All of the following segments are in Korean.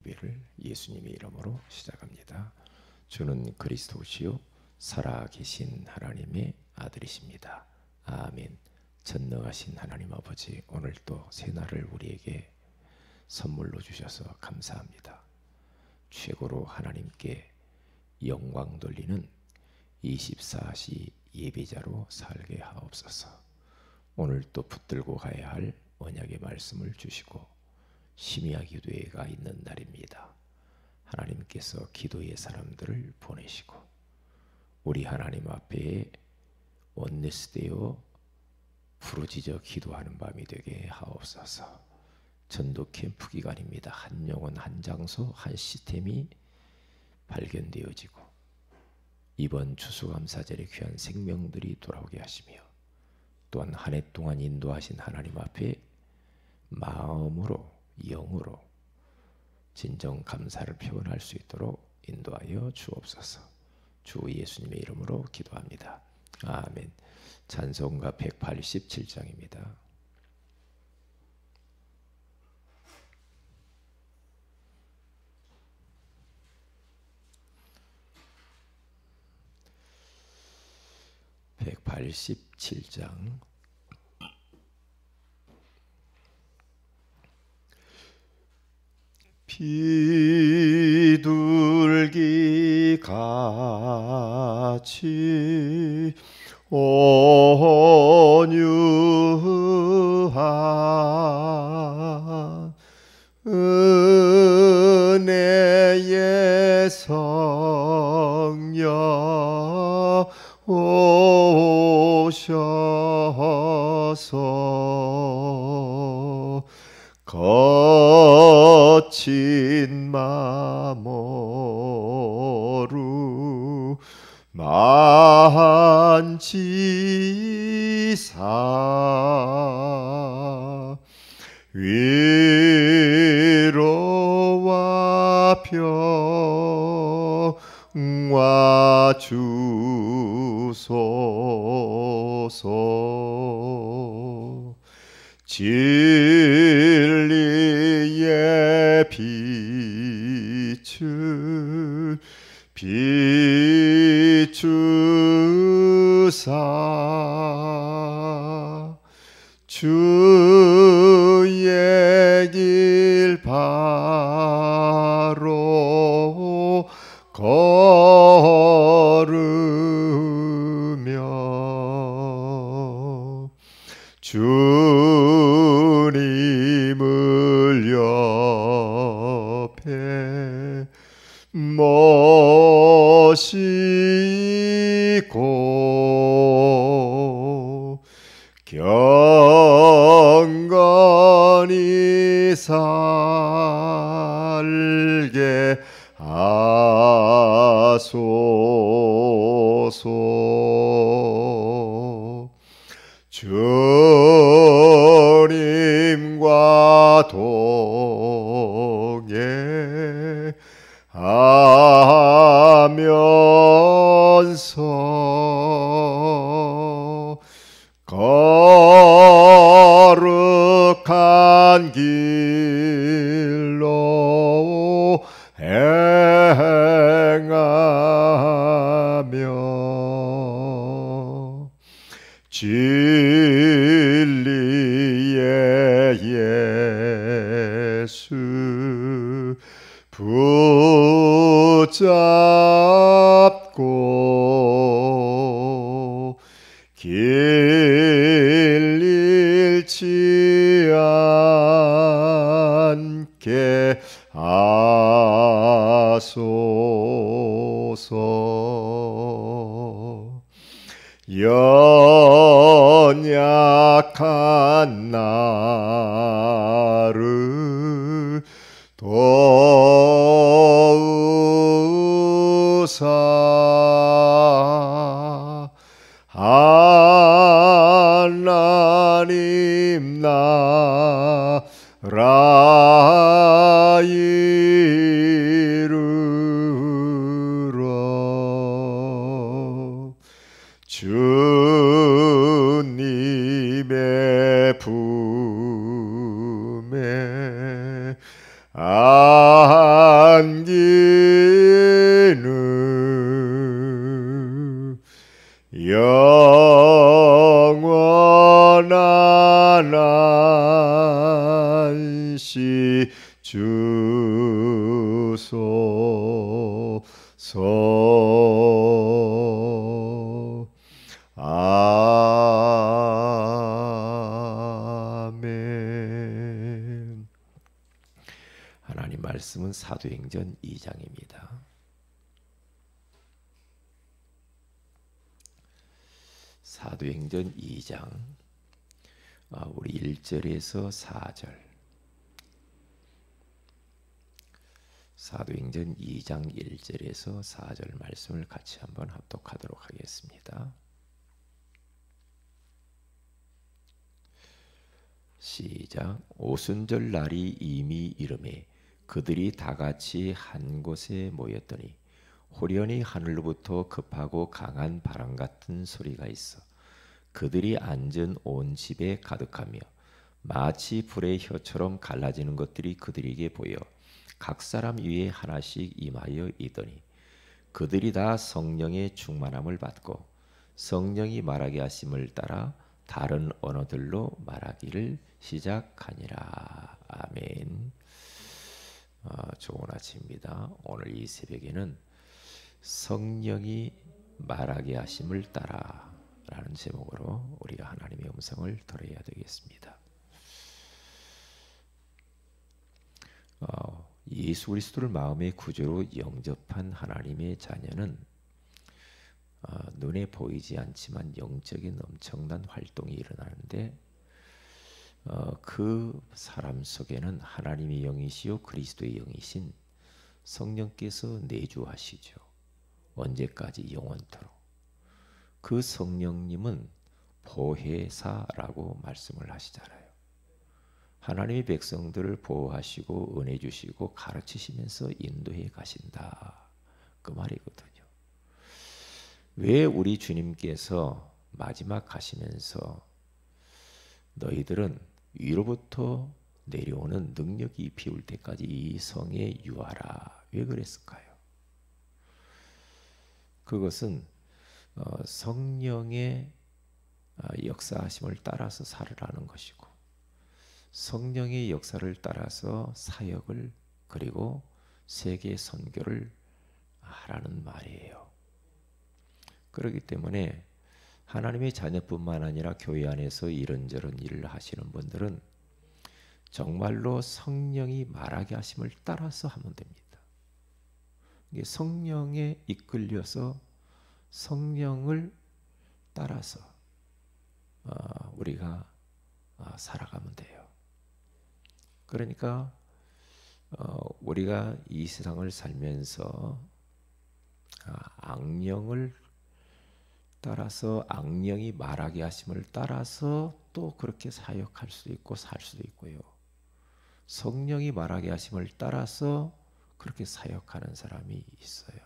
예배를 예수님의 이름으로 시작합니다. 주는 그리스도시요 살아계신 하나님의 아들이십니다. 아멘. 전능하신 하나님 아버지, 오늘 또 새날을 우리에게 선물로 주셔서 감사합니다. 최고로 하나님께 영광 돌리는 24시 예배자로 살게 하옵소서. 오늘 또 붙들고 가야 할 언약의 말씀을 주시고 심야 기도회가 있는 날입니다. 하나님께서 기도의 사람들을 보내시고 우리 하나님 앞에 원내스되어 부르짖어 기도하는 밤이 되게 하옵소서. 전도 캠프 기간입니다. 한 영혼, 한 장소, 한 시스템이 발견되어지고 이번 추수감사절에 귀한 생명들이 돌아오게 하시며 또한 한 해 동안 인도하신 하나님 앞에 마음으로 영으로 진정 감사를 표현할 수 있도록 인도하여 주옵소서. 주 예수님의 이름으로 기도합니다. 아멘. 찬송가 187장입니다. (187장) 비둘기 같이 온유한 은혜의 성령 오셔서 거친 마모루 만지사 위로와 평화 주소서. 진리의 빛을 비추사 주의 길 바로 걸으며 주님을 옆에 모시고 경건히 살게 하소서. 주님과 동행하면서 거룩한 길로 행하며 진리의 예수 붙잡고 길 잃지 않게 하소서. 연약한 나를 도우사 하나님 나라 이루러 주님의 품에 아멘. 하나님 말씀은 사도행전 2장입니다. 사도행전 2장 우리 1절에서 4절, 사도행전 2장 1절에서 4절 말씀을 같이 한번 합독하도록 하겠습니다. 시작. 오순절 날이 이미 이르매 그들이 다 같이 한 곳에 모였더니 호련히 하늘로부터 급하고 강한 바람 같은 소리가 있어 그들이 앉은 온 집에 가득하며 마치 불의 혀처럼 갈라지는 것들이 그들에게 보여 각 사람 위에 하나씩 임하여 있더니 그들이 다 성령의 충만함을 받고 성령이 말하게 하심을 따라 다른 언어들로 말하기를 시작하니라. 아멘. 좋은 아침입니다. 오늘 이 새벽에는 성령이 말하게 하심을 따라 라는 제목으로 우리가 하나님의 음성을 들어야 되겠습니다. 예수 그리스도를 마음의 구주로 영접한 하나님의 자녀는 눈에 보이지 않지만 영적인 엄청난 활동이 일어나는데 그 사람 속에는 하나님의 영이시요 그리스도의 영이신 성령께서 내주하시죠. 언제까지? 영원토록. 그 성령님은 보혜사라고 말씀을 하시잖아요. 하나님의 백성들을 보호하시고 은혜 주시고 가르치시면서 인도해 가신다. 그 말이거든요. 왜 우리 주님께서 마지막 가시면서 너희들은 위로부터 내려오는 능력이 비울 때까지 이 성에 유하라. 왜 그랬을까요? 그것은 성령의 역사하심을 따라서 살으라는 것이고 성령의 역사를 따라서 사역을 그리고 세계 선교를 하라는 말이에요. 그렇기 때문에 하나님의 자녀뿐만 아니라 교회 안에서 이런저런 일을 하시는 분들은 정말로 성령이 말하게 하심을 따라서 하면 됩니다. 이게 성령에 이끌려서 성령을 따라서 우리가 살아가면 돼요. 그러니까 우리가 이 세상을 살면서 악령을 따라서 악령이 말하게 하심을 따라서 또 그렇게 사역할 수도 있고 살 수도 있고요. 성령이 말하게 하심을 따라서 그렇게 사역하는 사람이 있어요.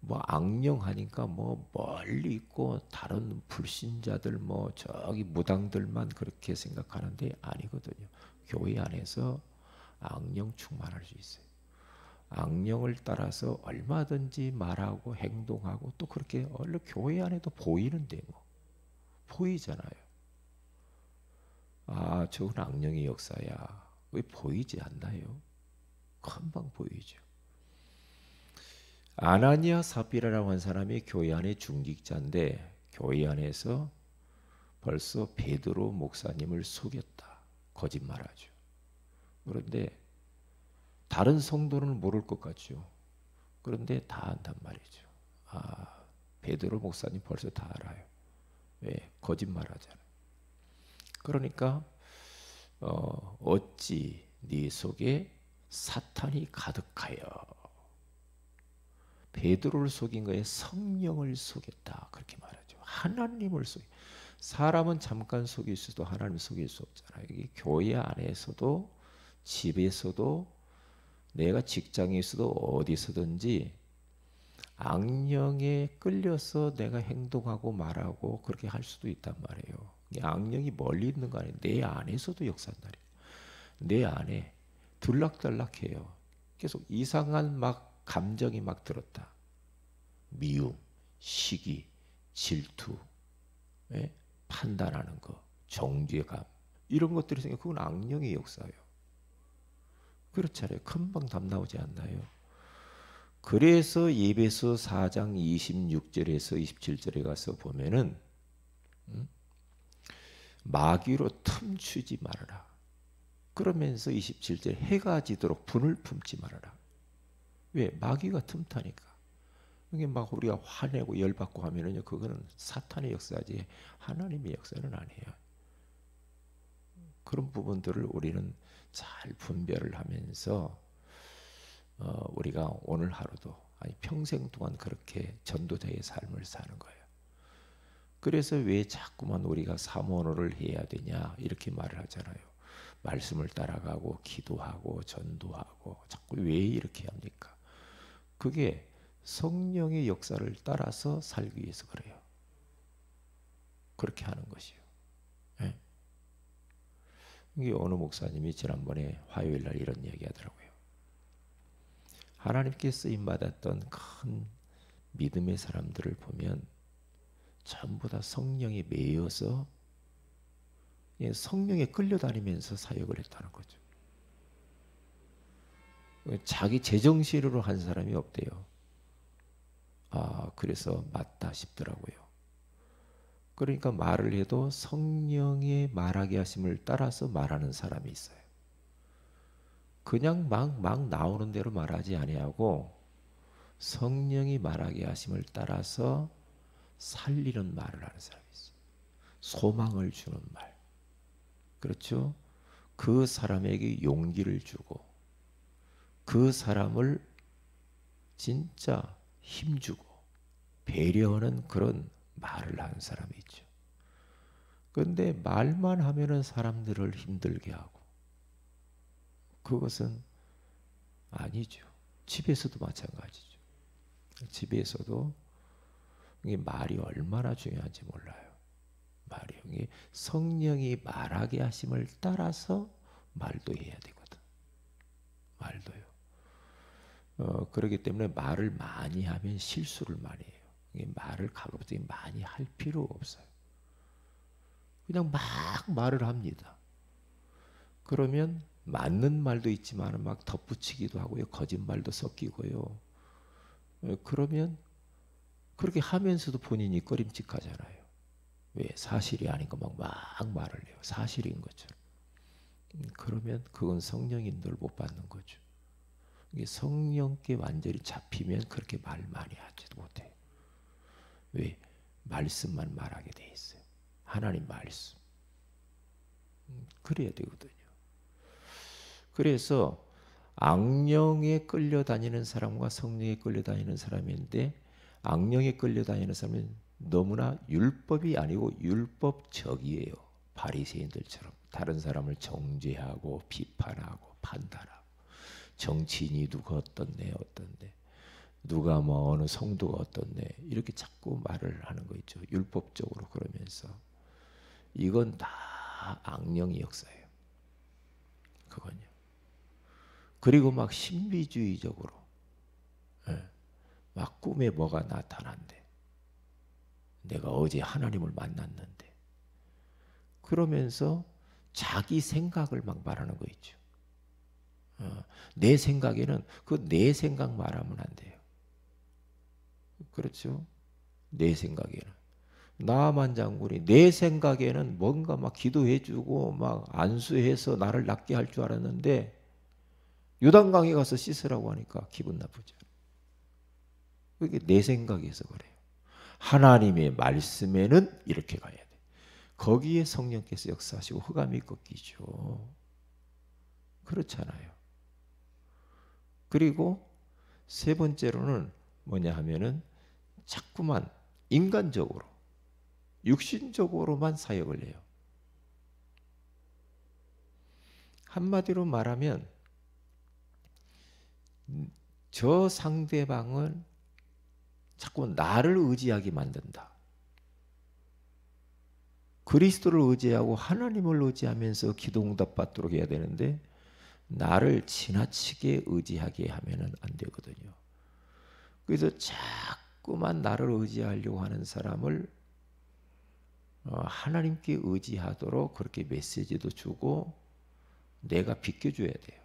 뭐 악령 하니까 뭐 멀리 있고 다른 불신자들 뭐 저기 무당들만 그렇게 생각하는데 아니거든요. 교회 안에서 악령 충만할 수 있어요. 악령을 따라서 얼마든지 말하고 행동하고 또 그렇게 얼른 교회 안에도 보이는데 뭐 보이잖아요. 아, 저건 악령의 역사야. 왜 보이지 않나요? 금방 보이죠. 아나니아 삽비라라고 한 사람이 교회 안의 중직자인데 교회 안에서 벌써 베드로 목사님을 속였다. 거짓말하죠. 그런데 다른 성도는 모를 것 같죠. 그런데 다 안단 말이죠. 아, 베드로 목사님 벌써 다 알아요. 왜? 거짓말하잖아요. 그러니까 어찌 네 속에 사탄이 가득하여 베드로를 속인 거에 성령을 속였다. 그렇게 말하죠. 하나님을 속여. 사람은 잠깐 속일 수도 하나님 속일 수 없잖아요. 이게 교회 안에서도 집에서도 내가 직장에서도 어디서든지 악령에 끌려서 내가 행동하고 말하고 그렇게 할 수도 있단 말이에요. 악령이 멀리 있는 거 아니에요. 내 안에서도 역사한다니. 내 안에 들락달락해요. 계속 이상한 막 감정이 막 들었다. 미움, 시기, 질투, 판단하는 거, 정죄감 이런 것들이 생겨. 그건 악령의 역사예요. 그렇잖아요. 금방 답 나오지 않나요? 그래서 예배서 4장 26절에서 27절에 가서 보면은 마귀로 틈추지 말아라. 그러면서 27절 해가 지도록 분을 품지 말아라. 왜? 마귀가 틈타니까. 이게 막 우리가 화내고 열받고 하면은요, 그거는 사탄의 역사지 하나님의 역사는 아니에요. 그런 부분들을 우리는 잘 분별을 하면서 우리가 오늘 하루도 아니 평생 동안 그렇게 전도자의 삶을 사는 거예요. 그래서 왜 자꾸만 우리가 사모노를 해야 되냐 이렇게 말을 하잖아요. 말씀을 따라가고 기도하고 전도하고 자꾸 왜 이렇게 합니까? 그게 성령의 역사를 따라서 살기 위해서 그래요. 그렇게 하는 것이요. 네. 이게 어느 목사님이 지난번에 화요일 날 이런 얘기 하더라고요. 하나님께 쓰임 받았던 큰 믿음의 사람들을 보면 전부 다 성령에 매여서 성령에 끌려다니면서 사역을 했다는 거죠. 자기 제정신으로 한 사람이 없대요. 그래서 맞다 싶더라고요. 그러니까 말을 해도 성령의 말하게 하심을 따라서 말하는 사람이 있어요. 그냥 막 나오는 대로 말하지 아니하고 성령이 말하게 하심을 따라서 살리는 말을 하는 사람이 있어요. 소망을 주는 말. 그렇죠? 그 사람에게 용기를 주고 그 사람을 진짜 힘주고 배려하는 그런 말을 하는 사람이 있죠. 그런데 말만 하면은 사람들을 힘들게 하고 그것은 아니죠. 집에서도 마찬가지죠. 집에서도 이 말이 얼마나 중요한지 몰라요. 말이 성령이 말하게 하심을 따라서 말도 해야 되거든. 말도요. 그렇기 때문에 말을 많이 하면 실수를 많이 해요. 말을 가급적이 많이 할 필요 없어요. 그냥 막 말을 합니다. 그러면 맞는 말도 있지만 막 덧붙이기도 하고요. 거짓말도 섞이고요. 그러면 그렇게 하면서도 본인이 꺼림칙하잖아요. 왜? 사실이 아닌 거 막 말을 해요. 사실인 것처럼. 그러면 그건 성령 인도를 못 받는 거죠. 이게 성령께 완전히 잡히면 그렇게 말 많이 하지도 못해요. 왜? 말씀만 말하게 돼 있어요. 하나님 말씀. 그래야 되거든요. 그래서 악령에 끌려다니는 사람과 성령에 끌려다니는 사람인데 악령에 끌려다니는 사람은 너무나 율법이 아니고 율법적이에요. 바리새인들처럼 다른 사람을 정죄하고 비판하고 판단하고 정치인이 누가 어떻네 어떤데 누가 뭐 어느 성도가 어떻네 이렇게 자꾸 말을 하는 거 있죠. 율법적으로 그러면서 이건 다 악령의 역사예요. 그건요. 그리고 막 신비주의적으로 막 꿈에 뭐가 나타난대. 내가 어제 하나님을 만났는데 그러면서 자기 생각을 막 말하는 거 있죠. 내 생각에는 그 내 생각 말하면 안 돼요. 그렇죠? 내 생각에는 나만 장군이 내 생각에는 뭔가 막 기도해주고 막 안수해서 나를 낫게 할 줄 알았는데 요단강에 가서 씻으라고 하니까 기분 나쁘죠. 그게 내 생각에서 그래요. 하나님의 말씀에는 이렇게 가야 돼. 거기에 성령께서 역사하시고 흑암이 꺾이죠. 그렇잖아요. 그리고 세 번째로는 뭐냐 하면은 자꾸만 인간적으로 육신적으로만 사역을 해요. 한마디로 말하면 저 상대방은 자꾸 나를 의지하게 만든다. 그리스도를 의지하고 하나님을 의지하면서 기도응답 받도록 해야 되는데 나를 지나치게 의지하게 하면 안 되거든요. 그래서 자꾸만 나를 의지하려고 하는 사람을 하나님께 의지하도록 그렇게 메시지도 주고 내가 비켜줘야 돼요.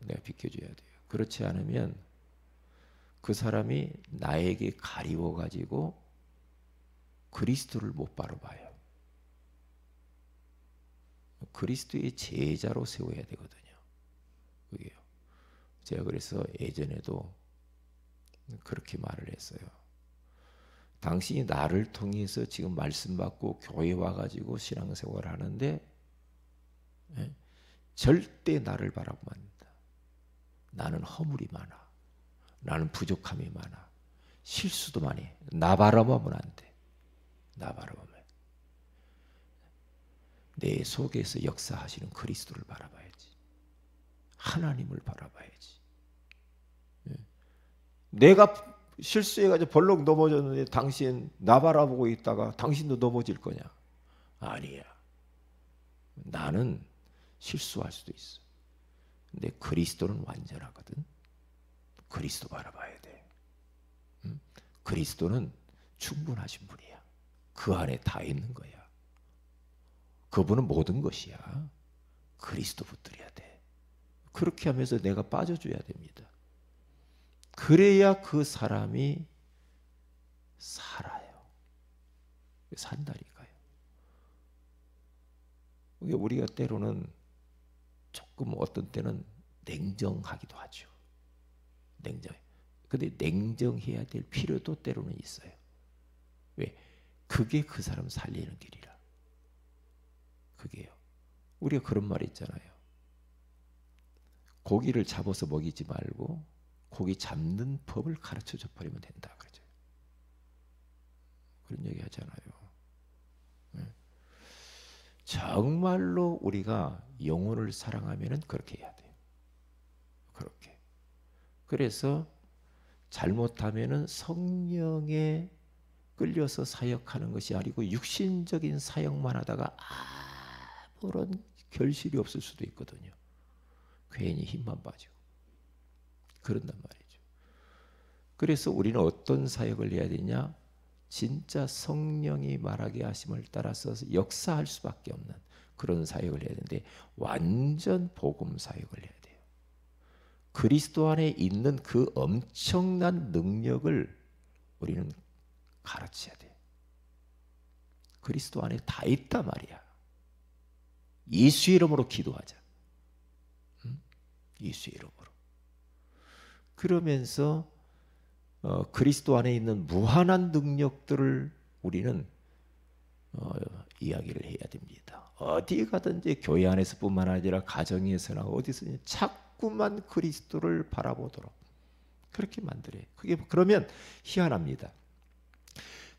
내가 비켜줘야 돼요. 그렇지 않으면 그 사람이 나에게 가리워 가지고 그리스도를 못 바라봐요. 그리스도의 제자로 세워야 되거든요. 그게요. 제가 그래서 예전에도 그렇게 말을 했어요. 당신이 나를 통해서 지금 말씀 받고 교회 와가지고 신앙생활을 하는데 절대 나를 바라보면 안 된다. 나는 허물이 많아. 나는 부족함이 많아. 실수도 많이 해. 나 바라보면 안 돼. 나 바라보면. 내 속에서 역사하시는 그리스도를 바라봐야지. 하나님을 바라봐야지. 내가 실수해가지고 벌렁 넘어졌는데 당신 나 바라보고 있다가 당신도 넘어질 거냐? 아니야. 나는 실수할 수도 있어. 근데 그리스도는 완전하거든. 그리스도 바라봐야 돼. 그리스도는 충분하신 분이야. 그 안에 다 있는 거야. 그분은 모든 것이야. 그리스도 붙들어야 돼. 그렇게 하면서 내가 빠져줘야 됩니다. 그래야 그 사람이 살아요. 산다니까요. 우리가 때로는 조금 어떤 때는 냉정하기도 하죠. 냉정. 근데 냉정해야 될 필요도 때로는 있어요. 왜? 그게 그 사람 살리는 길이라. 그게요. 우리가 그런 말 있잖아요. 고기를 잡아서 먹이지 말고 고기 잡는 법을 가르쳐 줘 버리면 된다 그러죠. 그런 얘기 하잖아요. 정말로 우리가 영혼을 사랑하면은 그렇게 해야 돼요. 그렇게. 그래서 잘못하면은 성령에 끌려서 사역하는 것이 아니고 육신적인 사역만 하다가 아무런 결실이 없을 수도 있거든요. 괜히 힘만 빠지고 그런단 말이죠. 그래서 우리는 어떤 사역을 해야 되냐? 진짜 성령이 말하게 하심을 따라서 역사할 수밖에 없는 그런 사역을 해야 되는데 완전 복음 사역을 해야 돼요. 그리스도 안에 있는 그 엄청난 능력을 우리는 가르쳐야 돼요. 그리스도 안에 다 있단 말이야. 예수 이름으로 기도하자. 예수 이름으로. 그러면서 그리스도 안에 있는 무한한 능력들을 우리는 이야기를 해야 됩니다. 어디 가든지 교회 안에서뿐만 아니라 가정에서나 어디서든 자꾸만 그리스도를 바라보도록 그렇게 만들어요. 그게 그러면 희한합니다.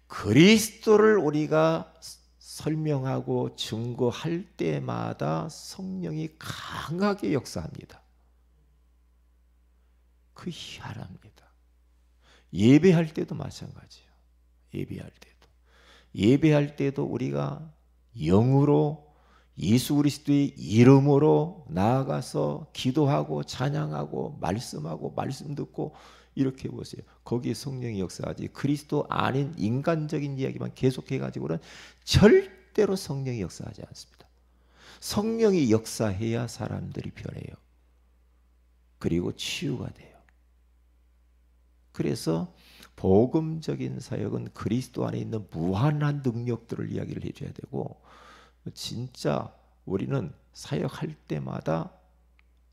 그리스도를 우리가 설명하고 증거할 때마다 성령이 강하게 역사합니다. 그 희한합니다. 예배할 때도 마찬가지예요. 예배할 때도 우리가 영으로 예수 그리스도의 이름으로 나아가서 기도하고 찬양하고 말씀하고 말씀 듣고 이렇게 보세요. 거기에 성령이 역사하지 그리스도 아닌 인간적인 이야기만 계속해가지고는 절대로 성령이 역사하지 않습니다. 성령이 역사해야 사람들이 변해요. 그리고 치유가 돼요. 그래서 복음적인 사역은 그리스도 안에 있는 무한한 능력들을 이야기를 해줘야 되고 진짜 우리는 사역할 때마다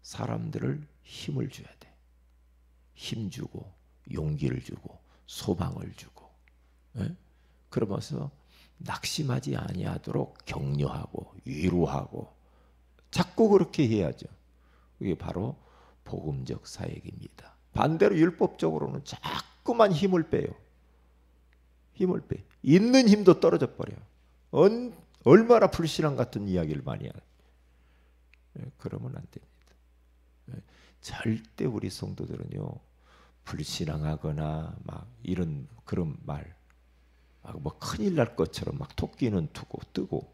사람들을 힘을 줘야 돼. 힘 주고 용기를 주고 소망을 주고 그러면서 낙심하지 아니하도록 격려하고 위로하고 자꾸 그렇게 해야죠. 그게 바로 복음적 사역입니다. 반대로 율법적으로는 자꾸만 힘을 빼요. 힘을 빼. 있는 힘도 떨어져 버려요. 얼마나 불신앙 같은 이야기를 많이 하는. 그러면 안 됩니다. 절대 우리 성도들은요 불신앙하거나 막 이런 그런 말, 뭐 큰일 날 것처럼 막 토끼는 뜨고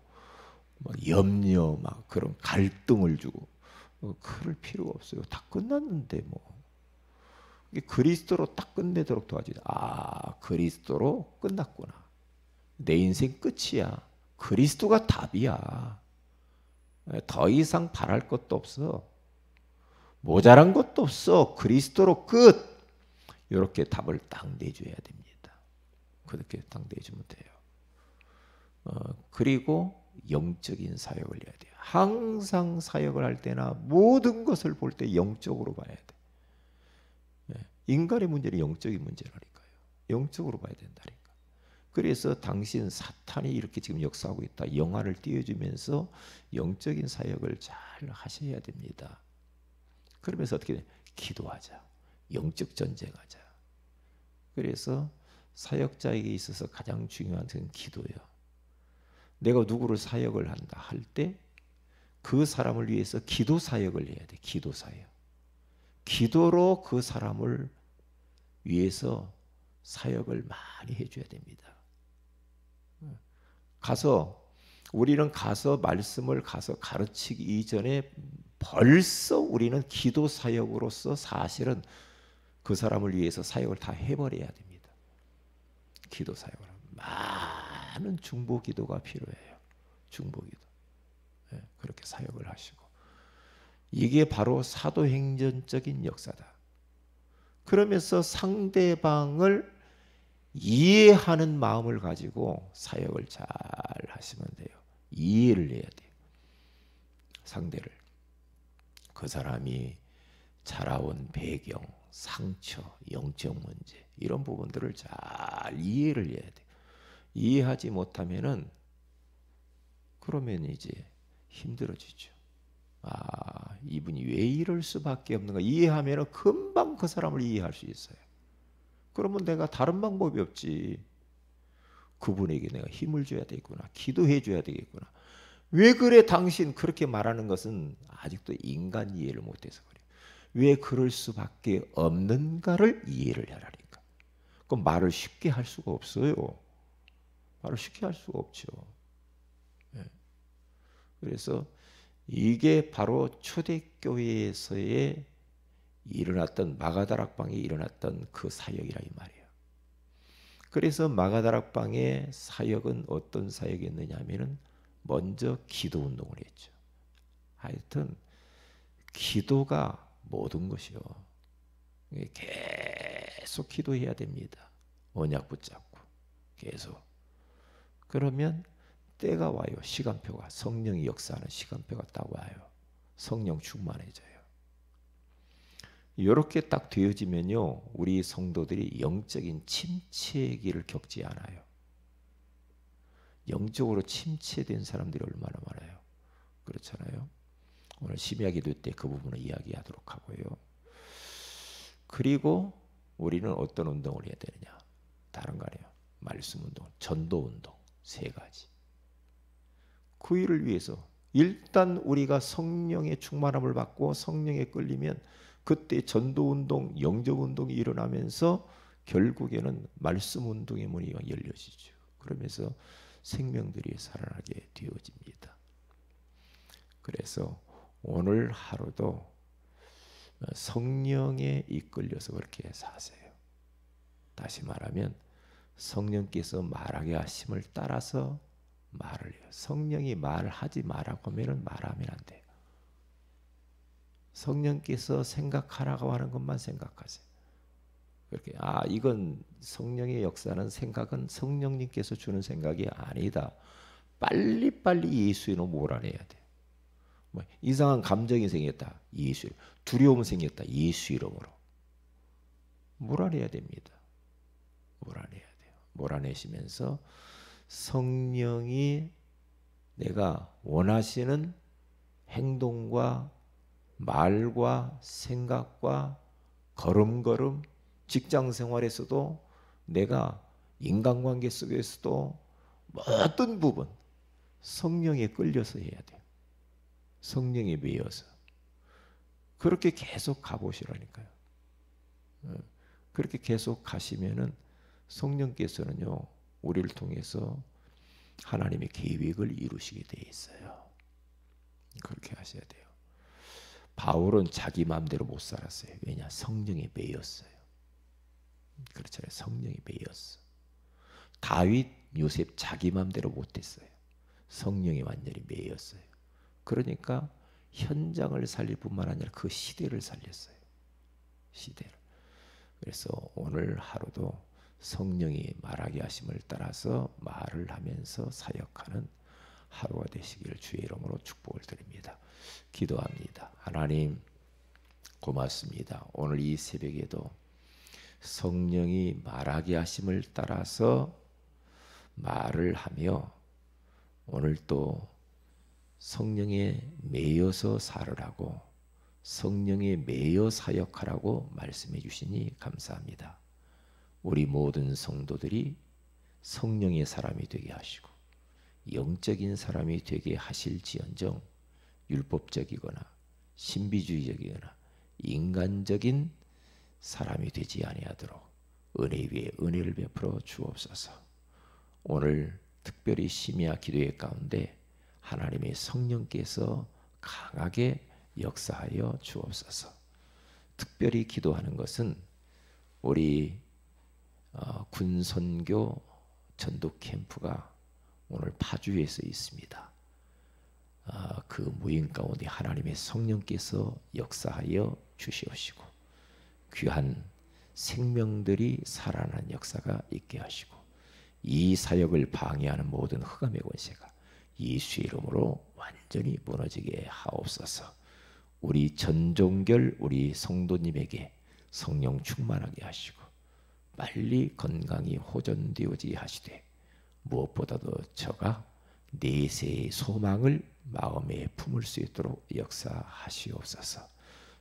막 염려 막 그런 갈등을 주고 그럴 필요가 없어요. 다 끝났는데 뭐. 그리스도로 딱 끝내도록 도와주자. 그리스도로 끝났구나. 내 인생 끝이야. 그리스도가 답이야. 더 이상 바랄 것도 없어. 모자란 것도 없어. 그리스도로 끝. 이렇게 답을 딱 내줘야 됩니다. 그렇게 딱 내주면 돼요. 그리고 영적인 사역을 해야 돼요. 항상 사역을 할 때나 모든 것을 볼 때 영적으로 봐야 돼. 인간의 문제는 영적인 문제라니까요. 영적으로 봐야 된다니까. 그래서 당신 사탄이 이렇게 지금 역사하고 있다. 영화를 띄워주면서 영적인 사역을 잘 하셔야 됩니다. 그러면서 어떻게 돼? 기도하자. 영적 전쟁하자. 그래서 사역자에게 있어서 가장 중요한 것은 기도예요. 내가 누구를 사역을 한다 할 때 그 사람을 위해서 기도 사역을 해야 돼. 기도 사역. 기도로 그 사람을 위해서 사역을 많이 해줘야 됩니다. 우리는 가서 말씀을 가서 가르치기 이전에 벌써 우리는 기도 사역으로서 사실은 그 사람을 위해서 사역을 다 해버려야 됩니다. 기도 사역을. 많은 중보 기도가 필요해요. 중보 기도. 그렇게 사역을 하시고. 이게 바로 사도행전적인 역사다. 그러면서 상대방을 이해하는 마음을 가지고 사역을 잘 하시면 돼요. 이해를 해야 돼요. 상대를. 그 사람이 자라온 배경, 상처, 영적 문제 이런 부분들을 잘 이해를 해야 돼요. 이해하지 못하면은 그러면 이제 힘들어지죠. 이분이 왜 이럴 수밖에 없는가 이해하면 금방 그 사람을 이해할 수 있어요. 그러면 내가 다른 방법이 없지. 그분에게 내가 힘을 줘야 되겠구나. 기도해 줘야 되겠구나. 왜 그래 당신 그렇게 말하는 것은 아직도 인간 이해를 못해서 그래요. 왜 그럴 수밖에 없는가를 이해를 하라니까. 그럼 말을 쉽게 할 수가 없어요. 말을 쉽게 할 수가 없죠. 그래서 이게 바로 초대교회에서의 일어났던 마가다락방에 일어났던 그 사역이라 이 말이에요. 그래서 마가다락방의 사역은 어떤 사역이었느냐 하면은 먼저 기도 운동을 했죠. 하여튼 기도가 모든 것이요. 계속 기도해야 됩니다. 언약 붙잡고 계속. 그러면 때가 와요. 시간표가 성령이 역사하는 시간표가 딱 와요. 성령 충만해져요. 이렇게 딱 되어지면요, 우리 성도들이 영적인 침체의 길을 겪지 않아요. 영적으로 침체된 사람들이 얼마나 많아요. 그렇잖아요. 오늘 심야 기도 때 그 부분을 이야기하도록 하고요. 그리고 우리는 어떤 운동을 해야 되느냐? 다른 거 아니에요. 말씀 운동, 전도 운동 세 가지. 그 일을 위해서 일단 우리가 성령의 충만함을 받고 성령에 끌리면 그때 전도 운동, 영적 운동이 일어나면서 결국에는 말씀 운동의 문이 열려지죠. 그러면서 생명들이 살아나게 되어집니다. 그래서 오늘 하루도 성령에 이끌려서 그렇게 사세요. 다시 말하면 성령께서 말하게 하심을 따라서 말을 해요. 성령이 말하지 말라고 하면 말하면 안 돼요. 성령께서 생각하라고 하는 것만 생각하세요. 그렇게 이건 성령의 역사는 생각은 성령님께서 주는 생각이 아니다. 빨리빨리 예수 이름 몰아내야 돼. 뭐 이상한 감정이 생겼다. 예수 이름. 두려움 생겼다. 예수 이름으로. 몰아내야 됩니다. 몰아내야 돼요. 몰아내시면서 성령이 내가 원하시는 행동과 말과 생각과 걸음걸음 직장 생활에서도 내가 인간관계 속에서도 모든 부분 성령에 끌려서 해야 돼요. 성령에 매여서 그렇게 계속 가보시라니까요. 그렇게 계속 가시면은 성령께서는요 우리를 통해서 하나님의 계획을 이루시게 돼 있어요. 그렇게 하셔야 돼요. 바울은 자기 마음대로 못 살았어요. 왜냐? 성령에 매였어요. 그렇잖아요. 성령에 매였어. 다윗, 요셉 자기 마음대로 못했어요. 성령에 완전히 매였어요. 그러니까 현장을 살릴 뿐만 아니라 그 시대를 살렸어요. 시대를. 그래서 오늘 하루도 성령이 말하게 하심을 따라서 말을 하면서 사역하는 하루가 되시기를 주의 이름으로 축복을 드립니다. 기도합니다. 하나님 고맙습니다. 오늘 이 새벽에도 성령이 말하게 하심을 따라서 말을 하며 오늘 또 성령에 매여서 살으라고 성령에 매여 사역하라고 말씀해 주시니 감사합니다. 우리 모든 성도들이 성령의 사람이 되게 하시고 영적인 사람이 되게 하실지언정 율법적이거나 신비주의적이거나 인간적인 사람이 되지 아니하도록 은혜 위에 은혜를 베풀어 주옵소서. 오늘 특별히 심야 기도회 가운데 하나님의 성령께서 강하게 역사하여 주옵소서. 특별히 기도하는 것은 우리 군선교 전도 캠프가 오늘 파주에서 있습니다. 그 무인 가운데 하나님의 성령께서 역사하여 주시옵시고 귀한 생명들이 살아나는 역사가 있게 하시고 이 사역을 방해하는 모든 흑암의 권세가 예수의 이름으로 완전히 무너지게 하옵소서. 우리 전종결 우리 성도님에게 성령 충만하게 하시고 빨리 건강이 호전되어지게 하시되 무엇보다도 저가 내세의 소망을 마음에 품을 수 있도록 역사하시옵소서.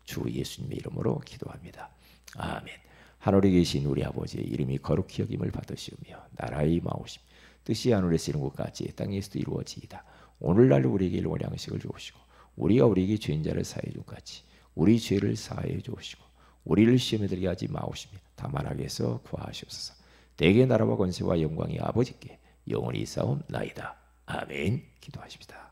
주 예수님의 이름으로 기도합니다. 아멘. 하늘에 계신 우리 아버지의 이름이 거룩히 여김을 받으시오며 나라의 마오심 뜻이 하늘에서 이룬 것 같이 땅에서도 이루어지이다. 오늘날 우리에게 일용할 양식을 주옵시고 우리가 우리에게 죄인 자를 사하여 준 같이 우리 죄를 사하여 주옵시고 우리를 시험에 들게 하지 마옵시며 다만 악에서 구하시옵소서. 대개 나라와 권세와 영광이 아버지께 영원히 싸움나이다. 아멘. 기도하십시다.